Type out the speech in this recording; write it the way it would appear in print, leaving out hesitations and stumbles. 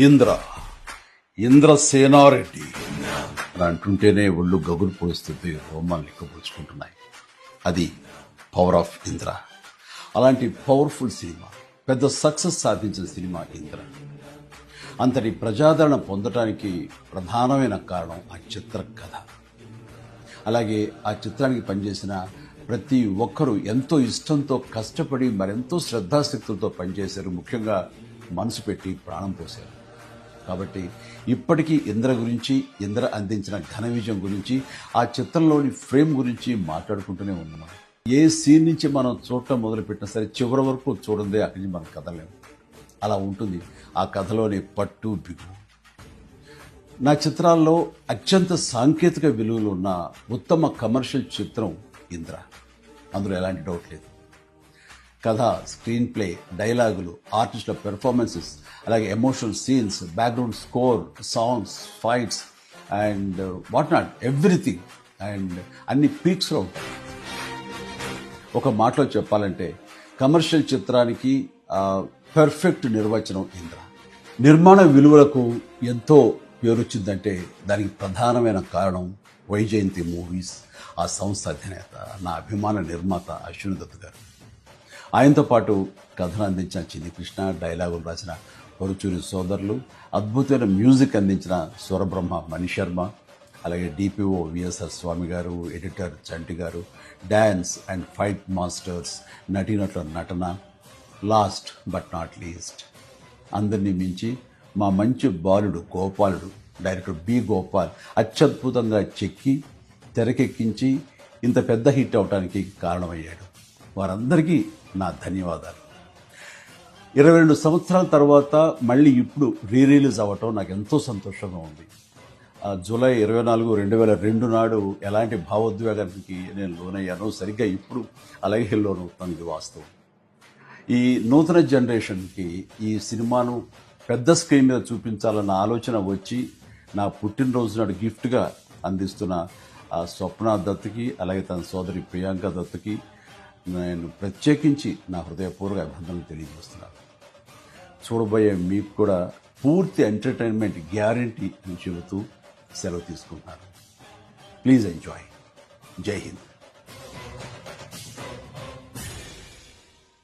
ఇంద్ర ఇంద్రసేనారెడ్డి అని అంటుంటేనే ఒళ్ళు గగురు పొడుస్తుంది, రోమాలు నిక్కపొడుచుకుంటున్నాయి. అది పవర్ ఆఫ్ ఇంద్ర. అలాంటి పవర్ఫుల్ సినిమా, పెద్ద సక్సెస్ సాధించిన సినిమా ఇంద్ర. అంతటి ప్రజాదరణ పొందటానికి ప్రధానమైన కారణం ఆ చిత్ర కథ. అలాగే ఆ చిత్రానికి పనిచేసిన ప్రతి ఒక్కరూ ఎంతో ఇష్టంతో కష్టపడి మరెంతో శ్రద్ధాశక్తులతో పనిచేశారు. ముఖ్యంగా మనసు పెట్టి ప్రాణం పోశారు. కాబట్టి ఇప్పటికీ ఇంద్ర గురించి, ఇంద్ర అందించిన ఘన విజయం గురించి, ఆ చిత్రంలోని ఫ్రేమ్ గురించి మాట్లాడుకుంటూనే ఉన్నాం. ఏ సీన్ నుంచి మనం చూడటం మొదలుపెట్టినా సరే చివరి వరకు చూడందే అక్కడి నుంచి మనం కదలేము. అలా ఉంటుంది ఆ కథలోని పట్టు బిగు. నా చిత్రాల్లో అత్యంత సాంకేతిక విలువలు ఉన్న ఉత్తమ కమర్షియల్ చిత్రం ఇంద్ర. అందులో ఎలాంటి డౌట్ లేదు. కథ, స్క్రీన్ ప్లే, డైలాగులు, ఆర్టిస్టుల పెర్ఫార్మెన్సెస్, అలాగే emotional scenes, background score, songs, fights and what not, everything. And అన్ని పీక్స్లో ఉంటాయి. ఒక మాటలో చెప్పాలంటే కమర్షియల్ చిత్రానికి పర్ఫెక్ట్ నిర్వచనం ఇంద్ర. నిర్మాణ విలువలకు ఎంతో పేరొచ్చిందంటే దానికి ప్రధానమైన కారణం వైజయంతి మూవీస్, ఆ సంస్థ అధినేత, నా అభిమాన నిర్మాత అశ్విని దత్ గారు. ఆయనతో పాటు కథను అందించిన చిన్ని కృష్ణ, డైలాగులు రాసిన పరుచూరి సోదరులు, అద్భుతమైన మ్యూజిక్ అందించిన స్వరబ్రహ్మ మణిశర్మ, అలాగే డిపిఓ విఎస్ఆర్ స్వామి గారు, ఎడిటర్ చంటి గారు, డ్యాన్స్ అండ్ ఫైట్ మాస్టర్స్, నటీనటుల నటన, లాస్ట్ బట్ నాట్ లీస్ట్ అందరినీ మించి మా మంచి బాలుడు గోపాలుడు, డైరెక్టర్ బి గోపాల్ అత్యద్భుతంగా చెక్కి తెరకెక్కించి ఇంత పెద్ద హిట్ అవడానికి కారణమయ్యాడు. వారందరికీ నా ధన్యవాదాలు. 22 సంవత్సరాల తర్వాత మళ్ళీ ఇప్పుడు రిలీజ్ అవ్వటం నాకు ఎంతో సంతోషంగా ఉంది. జూలై 24, 2002 నాడు ఎలాంటి భావోద్వేగానికి నేను లోనయ్యానో సరిగ్గా ఇప్పుడు అలాగే లోనవుతాను. ఇది వాస్తవం. ఈ నూతన జనరేషన్కి ఈ సినిమాను పెద్ద స్క్రీన్ మీద చూపించాలన్న ఆలోచన వచ్చి నా పుట్టినరోజు నాడు గిఫ్ట్గా అందిస్తున్న స్వప్న దత్తుకి, అలాగే తన సోదరి ప్రియాంక దత్తుకి నేను ప్రత్యేకించి నా హృదయపూర్వక అభినందనలు తెలియజేస్తున్నాను. చూడబోయే మీకు కూడా పూర్తి ఎంటర్టైన్మెంట్ గ్యారంటీ అని చెబుతూ సెలవు తీసుకుంటున్నాను. Please enjoy. జై హింద్.